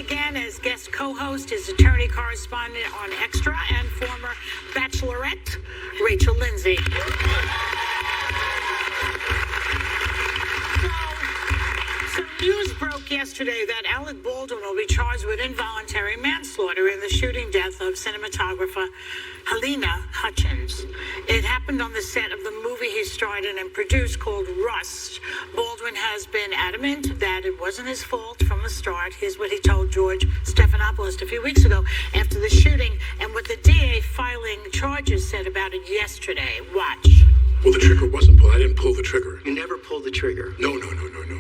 again as guest co-host is attorney correspondent on Extra and former Bachelorette, Rachel Lindsay. Some news broke yesterday that Alec Baldwin will be charged with involuntary manslaughter in the shooting death of cinematographer Helena Hutchins. It happened on the set of the movie he starred in and produced called Rust. Baldwin has been adamant that it wasn't his fault from the start. Here's what he told George Stephanopoulos a few weeks ago after the shooting and what the DA filing charges said about it yesterday. Watch. Well, the trigger wasn't pulled. I didn't pull the trigger. You never pulled the trigger? No.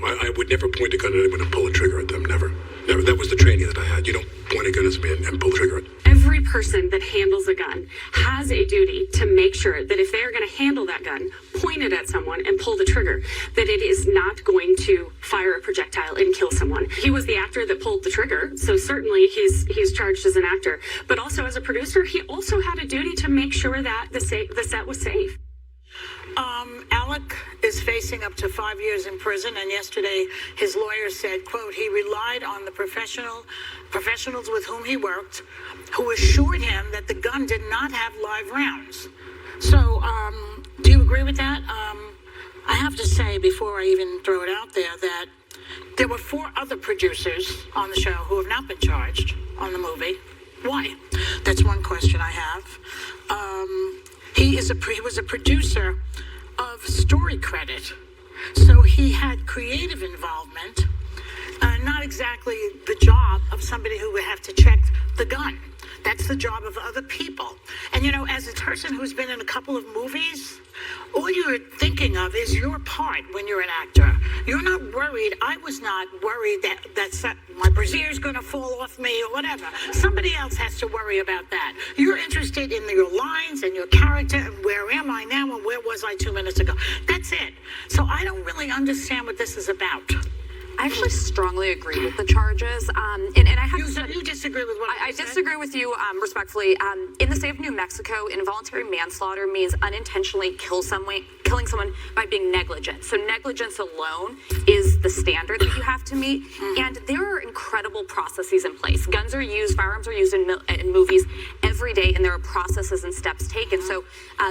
I would never point a gun at anyone and pull a trigger at them. Never. That was the training that I had. You don't point a gun at me and pull the trigger at them. Every person that handles a gun has a duty to make sure that if they are going to handle that gun, point it at someone and pull the trigger, that it is not going to fire a projectile and kill someone. He was the actor that pulled the trigger, so certainly he's charged as an actor. But also as a producer, he also had a duty to make sure that the set was safe. Alec is facing up to 5 years in prison, and yesterday his lawyer said, quote, he relied on the professionals with whom he worked, who assured him that the gun did not have live rounds. So, do you agree with that? I have to say, before I even throw it out there, that there were 4 other producers on the show who have not been charged on the movie. Why? That's one question I have. He was a producer of Story Credit, so he had creative involvement, not exactly the job of somebody who would have to check the gun. That's the job of other people. And, you know, as a person who's been in a couple of movies, all you're thinking of is your part when you're an actor. You're not worried. I was not worried that my brasier's going to fall off me or whatever. Somebody else has to worry about that. You're interested in your lines and your character and where am I now and where was I 2 minutes ago. That's it. So I don't really understand what this is about. I actually strongly agree with the charges, and I have you disagree with what I disagree with you respectfully. In the state of New Mexico, involuntary manslaughter means unintentionally killing someone by being negligent. So negligence alone is the standard that you have to meet, and there are incredible processes in place. Guns are used, firearms are used in movies every day, and there are processes and steps taken. So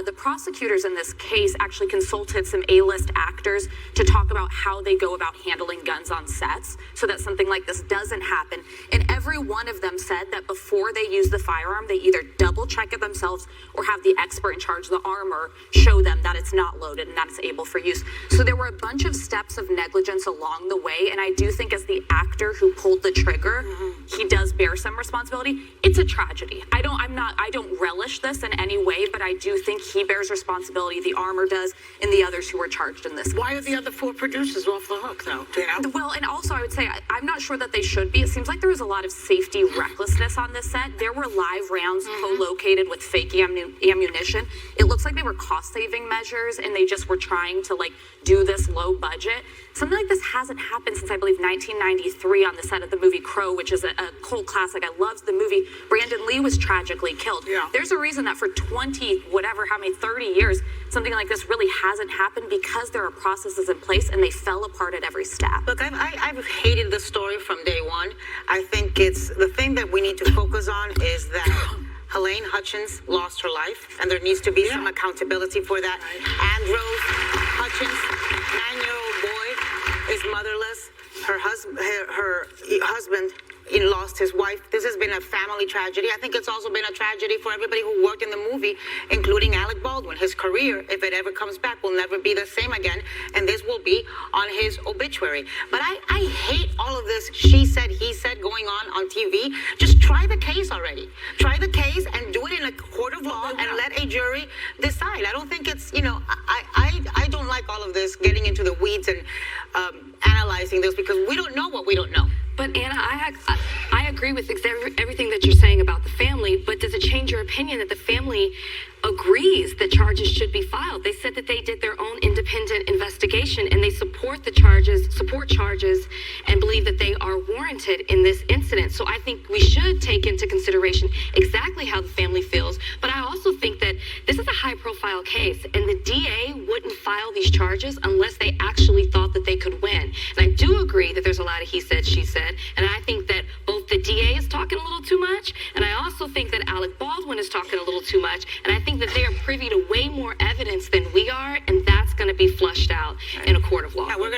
the prosecutors in this case actually consulted some A-list actors to talk about how they go about handling guns on sets so that something like this doesn't happen. And every one of them said that before they use the firearm, they either double check it themselves or have the expert in charge of the armor show them that it's not loaded and that it's able for use. So there were a bunch of steps of negligence along the way. And I do think as the actor who pulled the trigger, he does bear some responsibility. It's a tragedy. I don't relish this in any way, but I do think he bears responsibility. The armor does, and the others who were charged in this. Why are the other 4 producers off the hook, though? Do you know? Well, and also I would say I'm not sure that they should be. It seems like there was a lot of safety recklessness on this set. There were live rounds co-located with fake ammunition. It looks like they were cost-saving measures, and they just were trying to do this low budget. Something like this hasn't happened since I believe 1993 on the set of the movie Crow, which is a cult classic. I loved the movie. Brandon Lee was tragically killed. Yeah. There's a reason that for 30 years, something like this really hasn't happened because there are processes in place and they fell apart at every step. Look, I've hated the story from day one. I think it's the thing that we need to focus on is that Helene Hutchins lost her life, and there needs to be some accountability for that. Andros Hutchins, 9-year-old boy, is motherless. Her husband lost his wife. This has been a family tragedy. I think it's also been a tragedy for everybody who worked in the movie, including Alec Baldwin. His career, if it ever comes back, will never be the same again, and this will be on his obituary. But I hate all of this she said, he said going on TV. Just try the case already. Try the case and do it in a court of law and let a jury decide. I don't think it's, I don't like all of this getting into the weeds and analyzing this because we don't know what we don't know. But Anna, I agree with everything that you're saying about the family, but does it change your opinion that the family agrees that charges should be filed? They said that they did their own independent investigation and they support charges, and believe that they are warranted in this incident. So I think we should take into consideration exactly how the family feels. But I also think that this is a high-profile case, and the DA wouldn't file these charges unless they actually thought that they could win. And I do agree that there's a lot of he said, she said, and I think that both the DA much, and I also think that Alec Baldwin is talking a little too much, and I think that they are privy to way more evidence than we are, and that's going to be flushed out in a court of law. Yeah, we're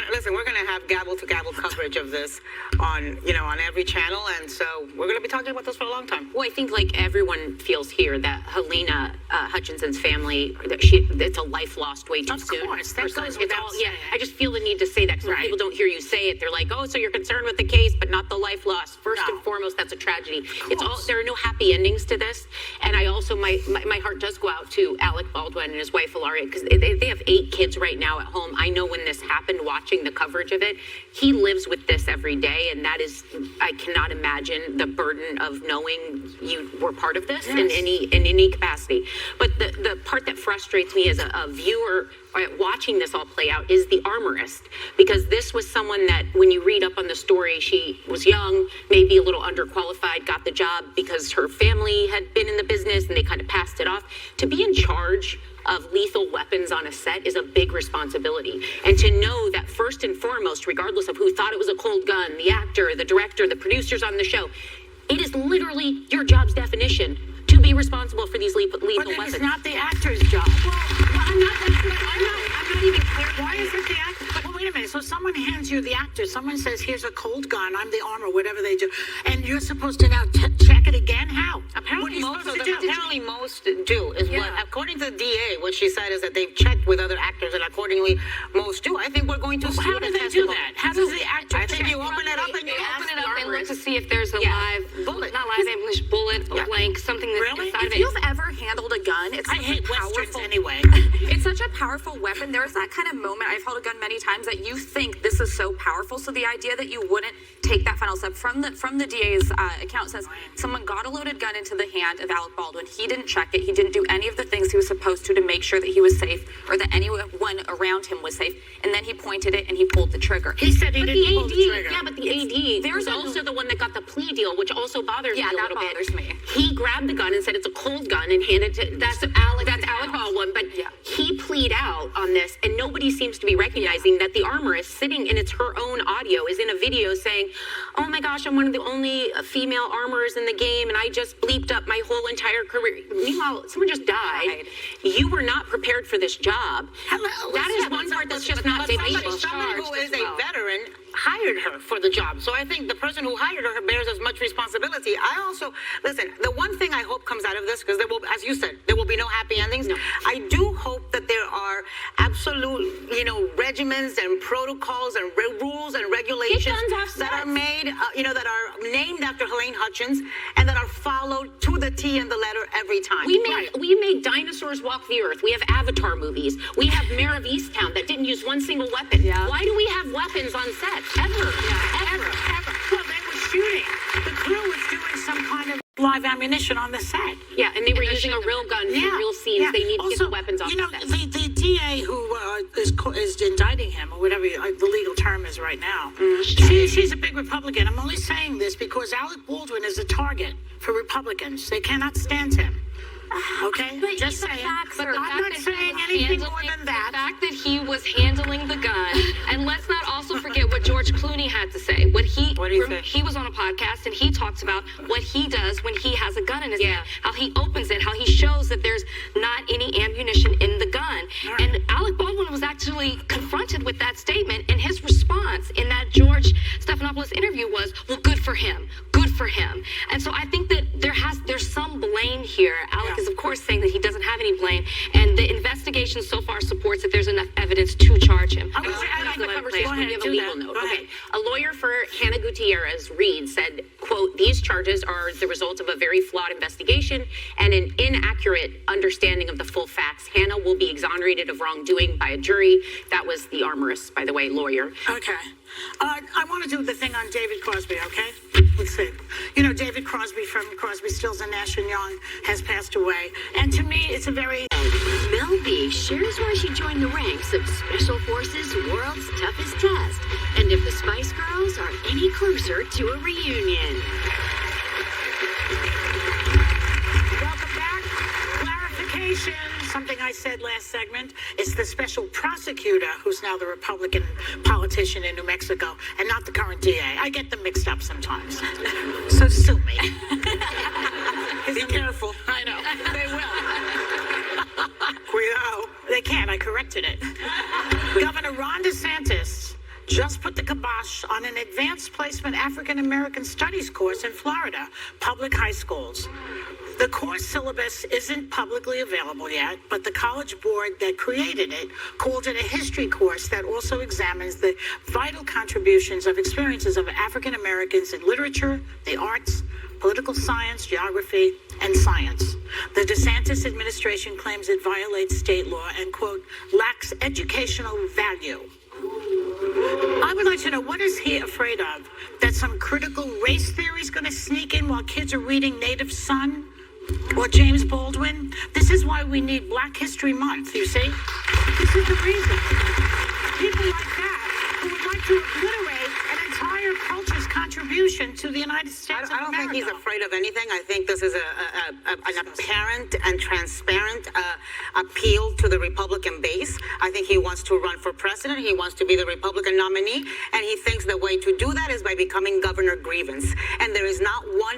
gonna have gavel to gavel coverage of this on every channel, and so we're gonna be talking about this for a long time. Well, I think like everyone feels here that Helena Hutchinson's family, it's a life lost way too Of soon. course, that Personally, goes it's without all, yeah. saying. I just feel the need to say that because when Right. people don't hear you say it, they're like, oh, so you're concerned with the case, but not the life lost. First No. and foremost, that's a tragedy. Of course. There are no happy endings to this, and I also my heart does go out to Alec Baldwin and his wife Hilaria because they have 8 kids right now at home. I know when this happened, watching the coverage of it, he lives with this every day, and that is, I cannot imagine the burden of knowing you were part of this in any capacity. But the part that frustrates me as a viewer watching this all play out is the armorist, because this was someone that when you read up on the story, she was young, maybe a little underqualified, got the job because her family had been in the business and they kind of passed it off. To be in charge of lethal weapons on a set is a big responsibility. And to know that first and foremost, regardless of who thought it was a cold gun, the actor, the director, the producers on the show, it is literally your job's definition to be responsible for these lethal But weapons. it's not the actor's job. I'm not even clear. Why is it the actor? Well, wait a minute. So someone hands you the actor. Someone says, "Here's a cold gun. I'm the armor." Whatever they do, and you're supposed to now check it again. How? What are Apparently you most supposed of to them, do? apparently most do is what, Yeah. according to the DA, what she said is that they've checked with other actors and accordingly most do. I think we're going to see How do the they do testimony. that? How does the actor? I think check? you open it up and you They ask open it the up and look armorist. to see if there's a Yeah. live Bullet. not live ammunition, bullet, a Yeah. blank, something that's Really? inside of If it. you've ever handled a gun, it's I such hate a westerns powerful anyway. It's such a powerful weapon. There's that kind of moment. I've held a gun many times that you think this is so powerful. So the idea that you wouldn't take that final step from the DA's account says someone got a loaded gun into the hand of Alec Baldwin. He didn't check it. He didn't do any of the things he was supposed to make sure that he was safe or that anyone around him was safe. And then he pointed it and he pulled the trigger. He said he But didn't the pull the AD, trigger. yeah, but the AD, there's there's a- also the one that got the plea deal, which also bothers Yeah, me a that little bit. bothers me. He grabbed the gun and said it's a cold gun and handed it to that's Alec Baldwin, but Yeah. he plead out on this, and nobody seems to be recognizing that the armorist sitting in it's her own audio is in a video saying, "Oh my gosh, I'm one of the only female armorers in the game, and I just bleeped up my whole entire career." Meanwhile, someone just died. You were not prepared for this job. Hello, That is listen, one part that's just But not somebody debatable. who is a veteran hired her for the job. So I think the person who hired her bears as much responsibility. I also, listen, the one thing I hope comes out of this, because there will, as you said, there will be no happy endings. No. I do hope that there are absolute, regimens and protocols and rules and regulations Get guns off that are sets. made, that are named after Helene Hutchins and that are followed to the T and the letter every time. We made dinosaurs walk the earth. We have Avatar movies. We have Mare of Easttown that didn't use one single weapon. Yeah. Why do we have weapons on set? Ever. Ever. Well, they were shooting. The crew was doing some kind of live ammunition on the set. Yeah, and they were using a real gun for real scenes. They need to get the weapons off the set. The DA who is indicting him, or whatever the legal term is right now, she's a big Republican. I'm only saying this because Alec Baldwin is a target for Republicans. They cannot stand him. Okay? But Just the saying. facts But are- I'm not saying anything more than that. The fact that he was handling the gun, and let's not also forget what George Clooney had to say. What did he say? He was on a podcast and he talks about what he does when he has a gun in his Yeah. hand, how he opens it, how he shows that there's not any ammunition in the gun. And Alec Baldwin was actually confronted with that statement, and his response in that George Stephanopoulos interview was, "Well, good for him. Good for him." And so I think that there's some blame here. Alec is of course saying that he doesn't have any blame, and the investigation so far supports that there's enough evidence to charge him. I was- I I- have the go conversation. ahead, We have a do legal that. note. Go Okay. ahead. A lawyer for Hannah Gutierrez Reed said, quote, "These charges are the result of a very flawed investigation and an inaccurate understanding of the full facts. Hannah will be exonerated of wrongdoing by a jury." That was the armorist, by the way, lawyer. Okay. I want to do the thing on David Crosby, okay? Let's see. David Crosby from Crosby, Stills, and Nash & Young has passed away. And to me, it's a very... Mel B shares why she joined the ranks of Special Forces' World's Toughest Test, and if the Spice Girls are any closer to a reunion. Welcome back. Clarifications something I said last segment? It's the special prosecutor who's now the Republican politician in New Mexico and not the current DA. I get them mixed up sometimes. So sue me. Be careful. I know. They will. Cuidado. They can't. I corrected it. Governor Ron DeSantis just put the kibosh on an advanced placement African American studies course in Florida, public high schools. The course syllabus isn't publicly available yet, but the college board that created it called it a history course that also examines the vital contributions of experiences of African Americans in literature, the arts, political science, geography, and science. The DeSantis administration claims it violates state law and, quote, lacks educational value. I would like to know, what is he afraid of? That some critical race theory is going to sneak in while kids are reading Native Son or James Baldwin? This is why we need Black History Month, you see? This is the reason. People like that who would like to obliterate an entire culture's contribution to the United States I of don't America. think he's afraid of anything. I think this is an apparent and transparent appeal to the Republican base. I think he wants to run for president. He wants to be the Republican nominee. And he thinks the way to do that is by becoming Governor Grievance. And there is not one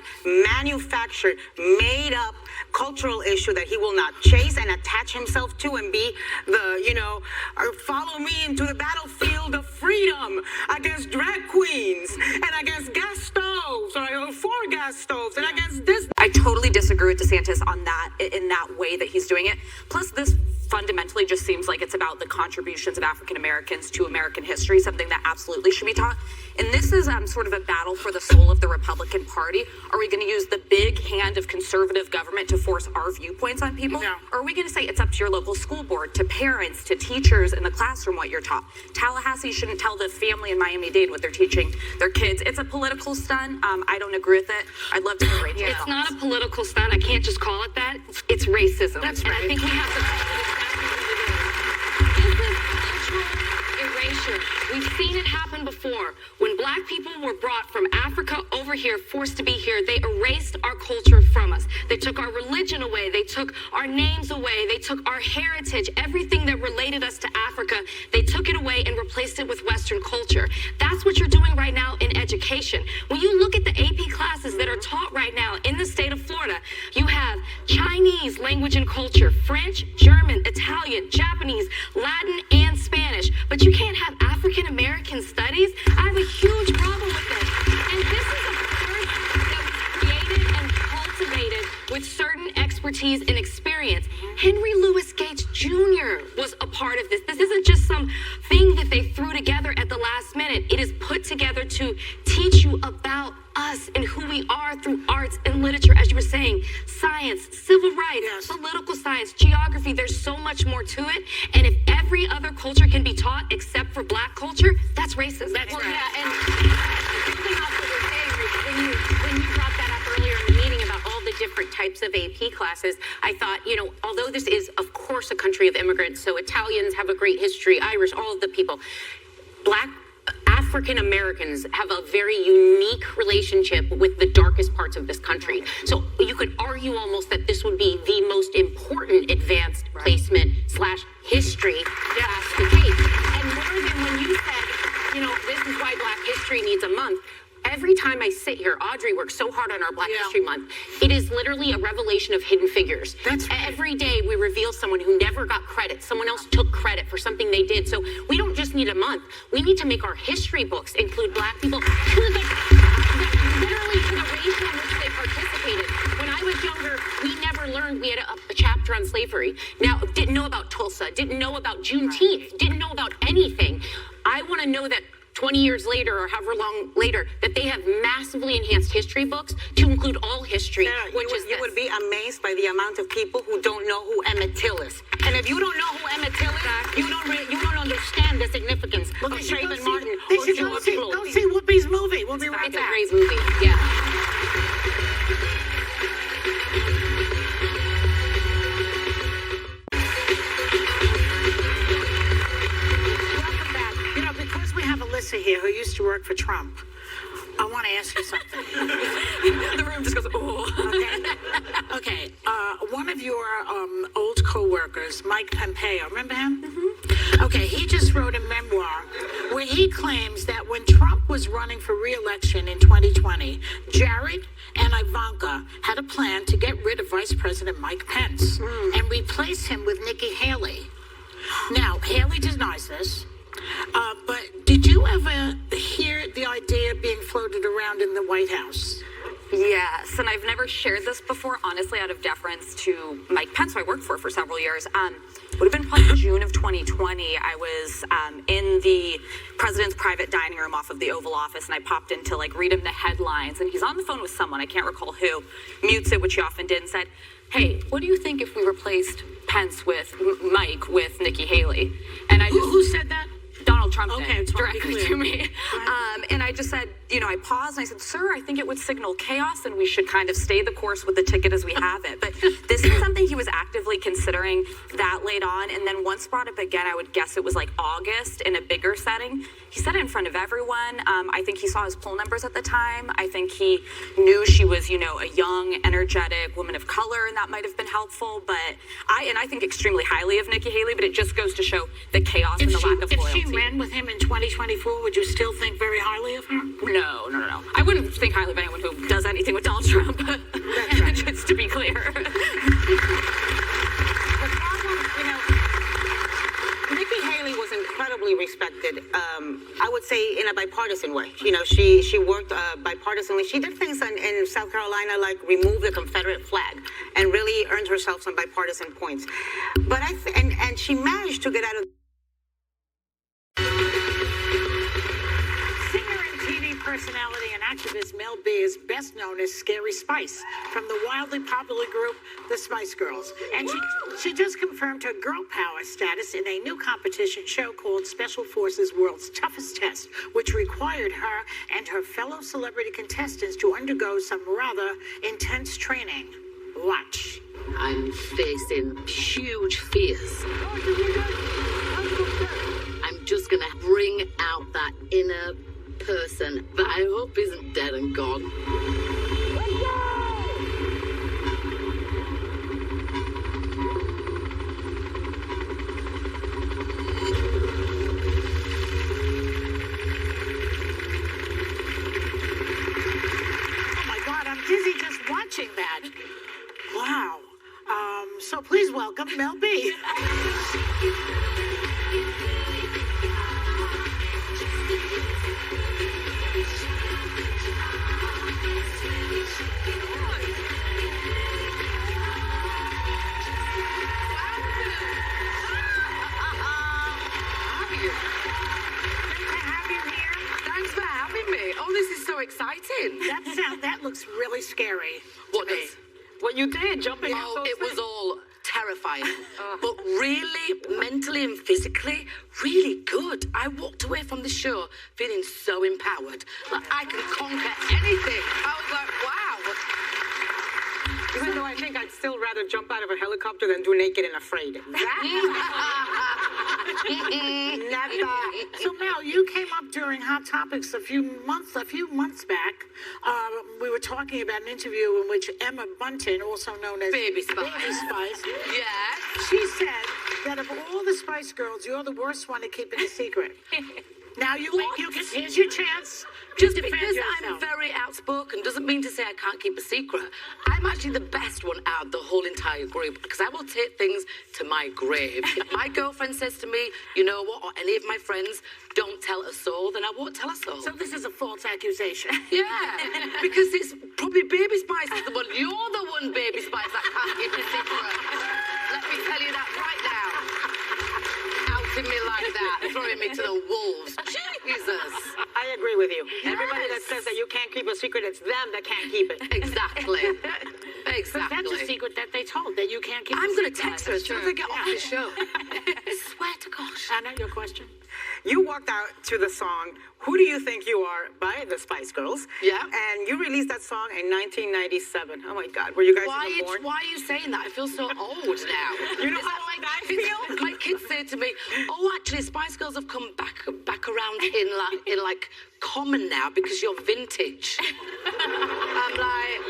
manufactured, made up cultural issue that he will not chase and attach himself to and be the, or follow me into the battlefield of freedom against drag queens and against gas stoves or for gas stoves and against this. I totally disagree with DeSantis on that, in that way that he's doing it. Plus, this fundamentally just seems like it's about the contributions of African Americans to American history, something that absolutely should be taught. And this is sort of a battle for the soul of the Republican Party. Are we going to use the big hand of conservative government to force our viewpoints on people? No. Or are we going to say it's up to your local school board, to parents, to teachers in the classroom what you're taught? Tallahassee shouldn't tell the family in Miami-Dade what they're teaching their kids. It's a political stunt. I don't agree with it. I'd love to hear Rachel's It's thoughts. not a political stunt. I can't just call it that. It's racism. That's And right. I think we have to. This is cultural erasure. We've seen it happen before. When Black people were brought from Africa over here, forced to be here, they erased our culture from us. They took our religion away. They took our names away. They took our heritage, everything that related us to Africa. They took it away and replaced it with Western culture. That's what you're doing right now in education. When you look at the AP classes that are taught right now in the state of Florida, you have Chinese language and culture, French, German, Italian, Japanese, Latin, and Spanish. But you can't have African American studies. I have a huge problem with this. And this is a course that was created and cultivated with certain expertise and experience. Henry Louis Gates Jr. was a part of this. This isn't just some thing that they threw together at the last minute. It is put together to teach you about us and who we are through arts and literature, as you were saying, science, civil rights, Yes. political science, geography. There's so much more to it. And if every other culture can be taught except for Black culture, that's racism. That's Well, right. yeah, and something else that we're saying, Rich, when you brought that up earlier in the meeting about all the different types of AP classes, I thought, although this is, of course, a country of immigrants, so Italians have a great history, Irish, all of the people, Black African Americans have a very unique relationship with the darkest parts of this country. So you could argue almost that this would be the most important advanced placement / history class to take. And more than when you said, this is why Black History needs a month. Every time I sit here, Audrey works so hard on our Black Yeah. History Month. It is literally a revelation of hidden figures. That's right. Every day we reveal someone who never got credit. Someone else took credit for something they did. So we don't just need a month. We need to make our history books include Black people to literally to the ratio in which they participated. When I was younger, we never learned. We had a chapter on slavery. Now, didn't know about Tulsa. Didn't know about Juneteenth. Didn't know about anything. I want to know that 20 years later or however long later, that they have massively enhanced history books to include all history, Sarah, which you would be amazed by the amount of people who don't know who Emmett Till is. And if you don't know who Emmett Till is, you don't understand the significance Well, of they should go Trayvon see- Martin they or should George Floyd. go see Whoopi's movie. We'll be right It's a back. great movie. Yeah. Welcome back. Because we have Alyssa here who used to work for Trump, I want to ask you something. The room just goes, oh. Okay. one of your old co-workers, Mike Pompeo, remember him? Mm-hmm. Okay, he just wrote a memoir where he claims that when Trump was running for re-election in 2020, Jared and Ivanka had a plan to get rid of Vice President Mike Pence and replace him with Nikki Haley. Now, Haley denies this, but did you ever hear the idea being floated around in the White House? Yes, and I've never shared this before, honestly, out of deference to Mike Pence, who I worked for several years. Would have been probably June of 2020. I was in the president's private dining room off of the Oval Office, and I popped in to read him the headlines. And he's on the phone with someone, I can't recall who, mutes it, which he often did, and said, "Hey, what do you think if we replaced Pence with Mike with Nikki Haley?" And I Who said that? Donald Trump Okay, did, to be directly clear. to me. And I just said, I paused and I said, "Sir, I think it would signal chaos and we should kind of stay the course with the ticket as we have it." But this is something he was actively considering that late on. And then once brought up again, I would guess it was August in a bigger setting. He said it in front of everyone. I think he saw his poll numbers at the time. I think he knew she was, a young, energetic woman of color, and that might have been helpful. But I think extremely highly of Nikki Haley, but it just goes to show the chaos and the lack of loyalty. If she ran with him in 2024, would you still think very highly of her? No. I wouldn't think highly of anyone who does anything with Donald Trump. Just to be clear. The problem, Nikki Haley was incredibly respected. I would say in a bipartisan way. She worked bipartisanly. She did things in South Carolina like remove the Confederate flag and really earned herself some bipartisan points. But and she managed to get out of. Singer and TV personality and activist Mel B is best known as Scary Spice from the wildly popular group The Spice Girls. And she just confirmed her girl power status in a new competition show called Special Forces World's Toughest Test, which required her and her fellow celebrity contestants to undergo some rather intense training. Watch. I'm facing huge fears. I'm just gonna bring out that inner person that I hope isn't dead and gone. Oh my God, I'm dizzy just watching that. Wow. So please welcome Mel B. Thanks for having me. Oh, this is so exciting. That looks really scary. What to me. does? What you did, jumping out Oh, those it was things. all terrifying, but really, mentally and physically, really good. I walked away from the show feeling so empowered. Like I can conquer anything. I was like, wow. Even though I think I'd still rather jump out of a helicopter than do Naked and Afraid. Never. So Mel, you came up during Hot Topics a few months back. We were talking about an interview in which Emma Bunton, also known as Baby Spice. Yeah. She said that of all the Spice Girls, you're the worst one to keep it a secret. Now you can. Here's your chance. Just defend because yourself. I'm very outspoken doesn't mean to say I can't keep a secret. I'm actually the best one out of the whole entire group because I will take things to my grave. If my girlfriend says to me, you know what, or any of my friends, don't tell a soul, then I won't tell a soul. So this is a false accusation. Yeah, because it's probably Baby Spice is the one. You're the one, Baby Spice, that can't keep a secret. Let me tell you that right now. Outing me like that, throwing me to the wolves. Jesus. I agree with you. Everybody that says that you can't keep a secret, it's them that can't keep it. Exactly. But Exactly. that's a secret that they told, that you can't keep I'm a going to secret. text her as soon as I get off the show. I swear to gosh. Anna, your question? You walked out to the song Who Do You Think You Are by the Spice Girls. Yeah. And you released that song in 1997. Oh my God, were you guys even born? Why are you saying that? I feel so old now. You know how old I feel? My kids say to me, "Oh, actually, Spice Girls have come back around in like common now because you're vintage." I'm like,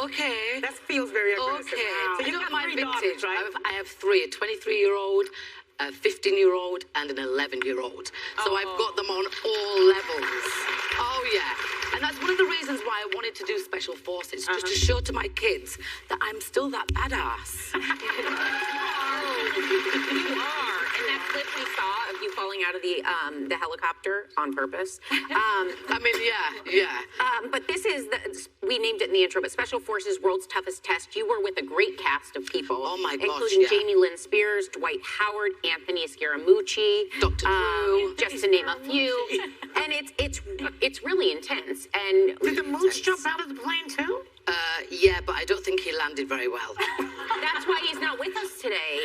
Okay. That feels very aggressive. Okay. Wow. So you got my three vintage. daughters, right? I have three: a 23-year-old, a 15-year-old, and an 11-year-old. So I've got them on all levels. Oh yeah. And that's one of the reasons why I wanted to do Special Forces, just to show to my kids that I'm still that badass. You are. And that clip we saw of you falling out of the helicopter on purpose. I mean, yeah. But this is we named it in the intro, but Special Forces World's Toughest Test. You were with a great cast of people. Oh my gosh, including yeah. Jamie Lynn Spears, Dwight Howard, Anthony Scaramucci, Dr. Drew. just to name a few. And it's really intense. And Did the moose jump out of the plane too? Yeah, but I don't think he landed very well. that's why he's not with us today.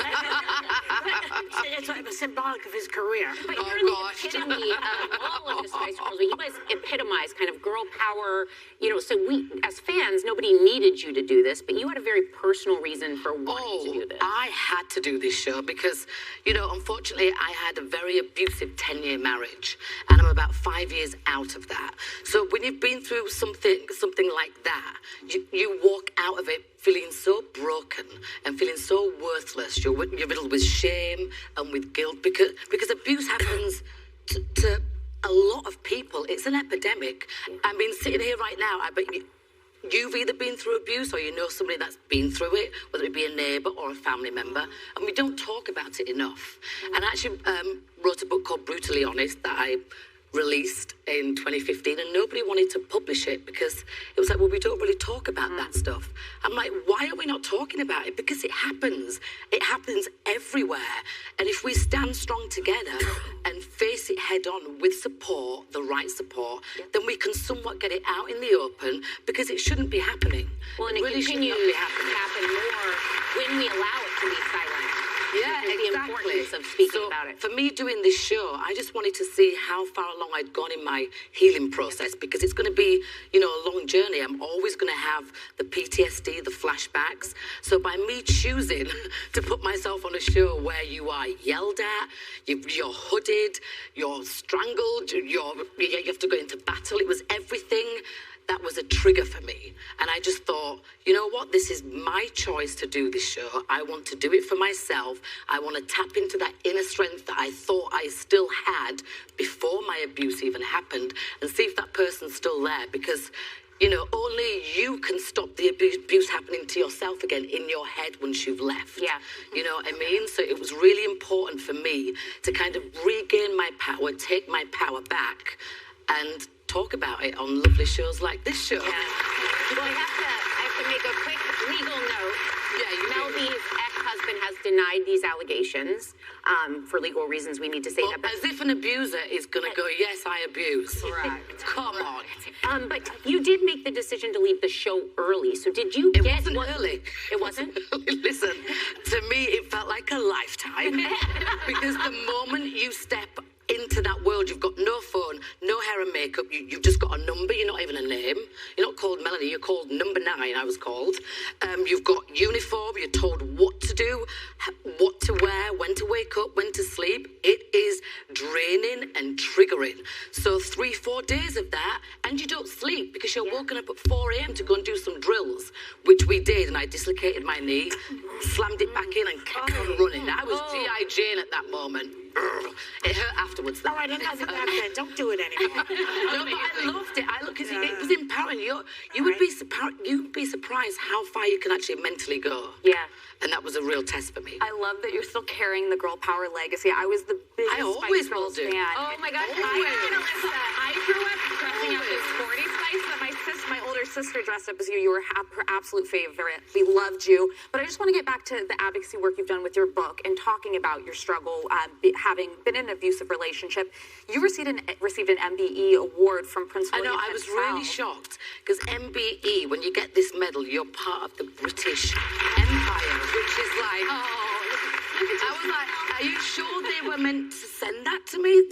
It's like symbolic of his career. But Oh, you're gosh. the epitome of all of the Spice Girls. You guys epitomize kind of girl power. So we, as fans, nobody needed you to do this, but you had a very personal reason for wanting to do this. I had to do this show because, unfortunately, I had a very abusive 10-year marriage, and I'm about 5 years out of that. So when you've been through something like that, you walk out of it feeling so broken and feeling so worthless. You're riddled with shame and with guilt because abuse happens to a lot of people. It's an epidemic. I mean, sitting here right now, I bet you've either been through abuse or you know somebody that's been through it, whether it be a neighbour or a family member, and we don't talk about it enough. And I actually wrote a book called Brutally Honest that I released in 2015, and nobody wanted to publish it because it was like, well, we don't really talk about that stuff. I'm like, why are we not talking about it? Because it happens everywhere. And if we stand strong together and face it head on with support, the right support, then we can somewhat get it out in the open, because it shouldn't be happening. Well, and it really should not continues be to happening. happen more when we allow it to be silent. Yeah, The exactly. importance of speaking So about it. for me doing this show, I just wanted to see how far along I'd gone in my healing process, because it's going to be, a long journey. I'm always going to have the PTSD, the flashbacks. So by me choosing to put myself on a show where you are yelled at, you're hooded, you're strangled, you have to go into battle, it was everything. That was a trigger for me. And I just thought, you know what? This is my choice to do this show. I want to do it for myself. I want to tap into that inner strength that I thought I still had before my abuse even happened, and see if that person's still there. Because, only you can stop the abuse happening to yourself again in your head once you've left. Yeah. You know what I mean? So it was really important for me to kind of regain my power, take my power back, and talk about it on lovely shows like this show. Well, I have to make a quick legal note. Mel B's ex-husband has denied these allegations. For legal reasons, we need to say that. But, as if an abuser is going to go, yes, I abuse. Correct. Come on. but you did make the decision to leave the show early. So did you It get wasn't what- early. It wasn't? Listen, to me, it felt like a lifetime. Because the moment you step into that world, you've got no phone, no hair and makeup, you've just got a number, you're not even a name. You're not called Melanie, you're called number 9, I was called. You've got uniform, you're told what to do, what to wear, when to wake up, when to sleep. It is draining and triggering. So 3-4 days of that, and you don't sleep because you're woken up at 4 a.m. to go and do some drills, which we did, and I dislocated my knee, slammed it back in and kept on running. I was G.I. Jane at that moment. It hurt afterwards. All right, enough of that then. Don't do it anymore. No, but I loved it. It was empowering. You would be surprised how far you can actually mentally go. Yeah. And that was a real test for me. I love that you're still carrying the girl power legacy. I was the biggest I always Spice Girls will do. fan. Oh my gosh, I grew up dressing up as sporty Spice, but my older sister dressed up as you. You were her absolute favorite. We loved you. But I just want to get back to the advocacy work you've done with your book and talking about your struggle, having been in an abusive relationship. You received an MBE award from Prince I William. know, I was really shocked, because MBE, when you get this medal, you're part of the British Empire, which is like, I was like, are you sure they were meant to send that to me?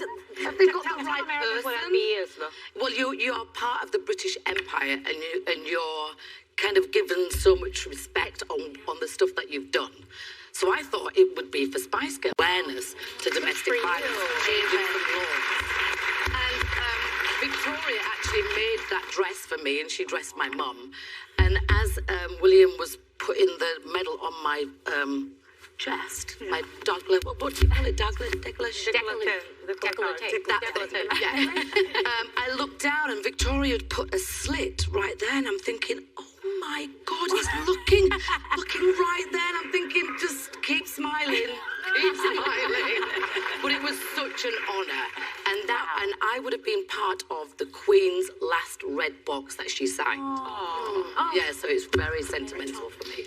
Have they got the right person? Well, you are part of the British Empire, and you're kind of given so much respect on the stuff that you've done. So I thought it would be for Spice Girl awareness to domestic violence, changing some laws. And Victoria actually made that dress for me, and she dressed my mum. And as William was putting the medal on my chest, my Douglas, what do you call it? Douglas? I looked down, and Victoria had put a slit right there, and I'm thinking, oh my God, he's looking right there, and I'm thinking, just keep smiling. Keep smiling. But it was such an honour, and I would have been part of the Queen's last red box that she signed. Yeah, so it's very sentimental for me.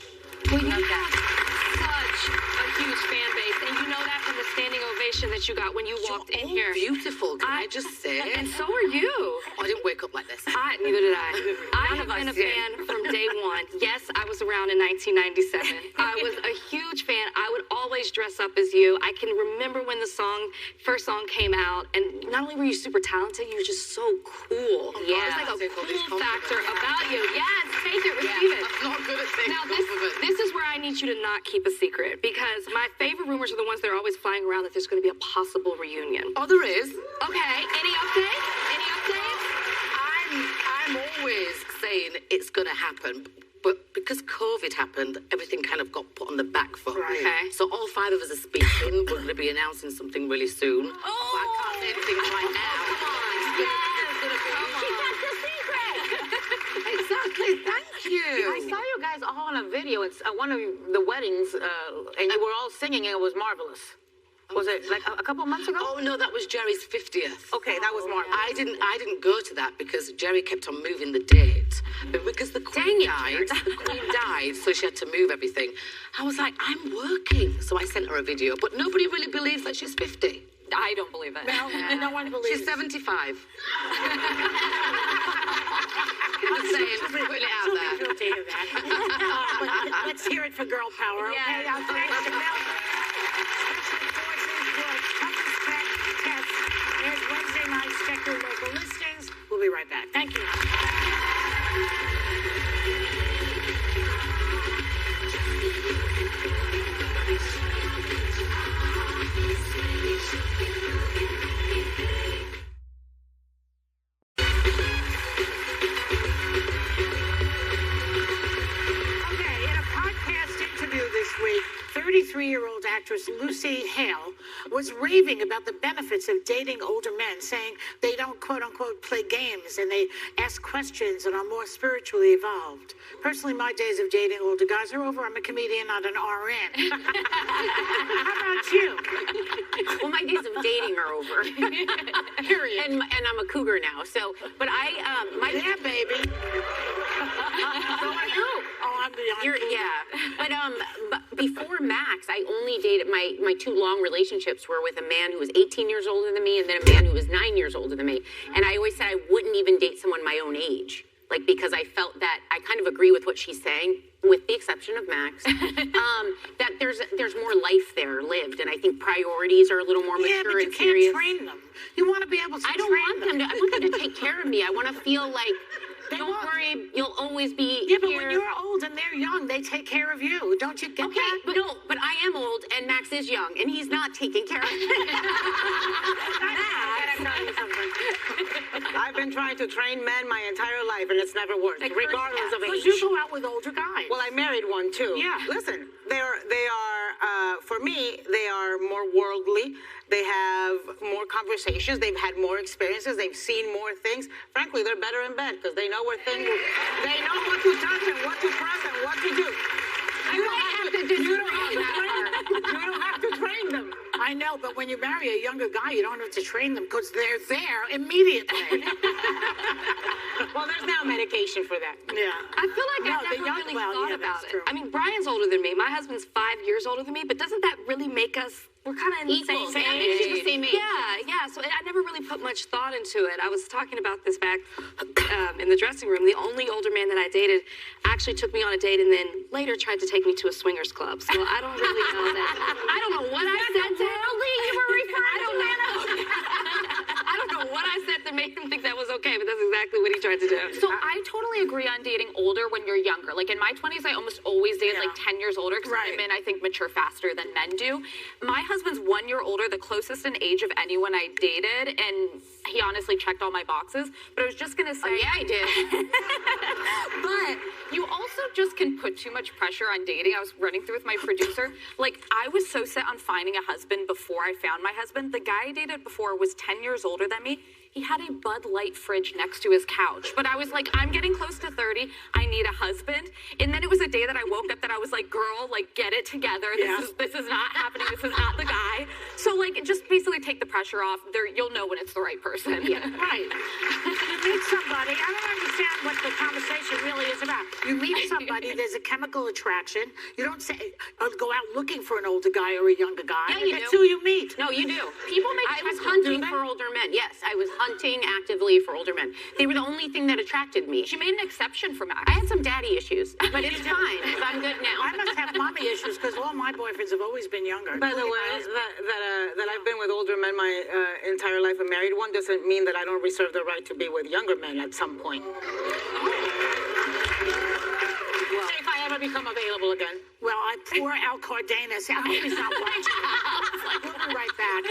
Well, you have such a huge fan base, and you know that from the standing ovation that you got when you walked in here. Beautiful, can I just say? And so are you. I didn't wake up like this. Neither did I. I have been a fan from day one. Yes, I was around in 1997. I was a huge fan. I would always dress up as you. I can remember when the first song came out, and not only were you super talented, you were just so cool. Yeah. There's like a cool factor about you. Yes, take it, receive it. I'm not good at saying Now this is where I need you to not keep a secret, because my favorite rumors are the ones that are always flying around that there's going to be a possible reunion. Oh, there is. Okay, any updates? Any updates? I'm always saying it's going to happen, but because COVID happened, everything kind of got put on the back foot. Right. Okay. So all 5 of us are speaking. We're going to be announcing something really soon. But I can't say anything right now. Exactly. Thank you. I saw you guys all on a video. It's one of the weddings, and you were all singing, and it was marvelous. Was it like a couple months ago? Oh no, that was Jerry's 50th. Okay, that was marvelous. I didn't go to that because Jerry kept on moving the date. But because the Queen died, so she had to move everything. I was like, I'm working. So I sent her a video, but nobody really believes that she's 50. I don't believe it. No one believes. She's 75. Just saying, putting it out there. Thrilled to hear that. But let's hear it for girl power, okay? Yeah. Thanks to Mel. Special Forces World's Toughest Tests. There's Wednesday night. Check your local listings. We'll be right back. Thank you. Okay, in a podcast interview this week, 33-year-old actress Lucy Hale was raving about the benefits of dating older men, saying they don't quote-unquote play games and they ask questions and are more spiritually evolved. Personally, my days of dating older guys are over. I'm a comedian, not an RN. How about you? Well, my days of dating are over. Period. And I'm a cougar now. So, but Yeah, baby. So are you? Oh, I'm the young cougar. Yeah. But before Max, I only dated my 2 long relationships were with a man who was 18 years older than me and then a man who was 9 years older than me. And I always said I wouldn't even date someone my own age. Like, because I felt that I kind of agree with what she's saying, with the exception of Max, that there's more life there lived, and I think priorities are a little more Yeah, mature but you and can't serious. train them. You want to be able to I don't train want them to. I want them to take care of me. I want to feel like, don't won't. worry, you'll always be Yeah, but here. when you're old and they're young, they take care of you. Don't you get Okay, that? but no, but I am old and Max is young and he's not taking care of me. I've been trying to train men my entire life, and it's never worked, regardless of Because age. you go out with older guys. Well, I married one too. Yeah. Listen, they are for me, they are more worldly. They have more conversations. They've had more experiences. They've seen more things. Frankly, they're better in bed because they know where things. They know what to touch and what to press and what to do. You don't have to train them. I know, but when you marry a younger guy, you don't have to train them because they're there immediately. Well, there's now medication for that. Yeah. I feel like No, I've the never young- really well, thought yeah, about that's it. true. I mean, Brian's older than me. My husband's 5 years older than me, but doesn't that really make us, we're kind of in the Equal. same I mean, she's the same age. Yeah. So I never really put much thought into it. I was talking about this back in the dressing room. The only older man that I dated actually took me on a date and then later tried to take me to a swingers club. So I don't really know that. I don't know what I said to him. You were referring to. I don't know what I said to make him think that was okay, but that's exactly what he tried to do. So I totally agree on dating older when you're younger. Like in my 20s, I almost always dated like 10 years older because Right. women, I think, mature faster than men do. My husband's 1 year older, the closest in age of anyone I dated, and he honestly checked all my boxes. But I was just gonna say, Oh, yeah, I did. but you also just can put too much pressure on dating. I was running through with my producer. Like, I was so set on finding a husband before I found my husband. The guy I dated before was 10 years older than me. He had a Bud Light fridge next to his couch. But I was like, I'm getting close to 30. I need a husband. And then it was a day that I woke up that I was like, girl, like, get it together. This is not happening. This is not the guy. So, like, just basically take the pressure off. There, you'll know when it's the right person. Right. You meet somebody, I don't understand what the conversation really is about. You meet somebody, there's a chemical attraction. You don't say, go out looking for an older guy or a younger guy. Yeah, you That's do. who you meet. No, you do. People make. I was Do hunting they? for older men. Yes, I was hunting actively for older men. They were the only thing that attracted me. She made an exception for Max. I had some daddy issues, but it's fine. I'm good now. I must have mommy issues because all my boyfriends have always been younger. By the way, that I've been with older men my entire life, a married one, doesn't mean that I don't reserve the right to be with younger men at some point. Say if I ever become available again. Well, I poor Al Cardenas. I hope he's not watching. We'll be right back.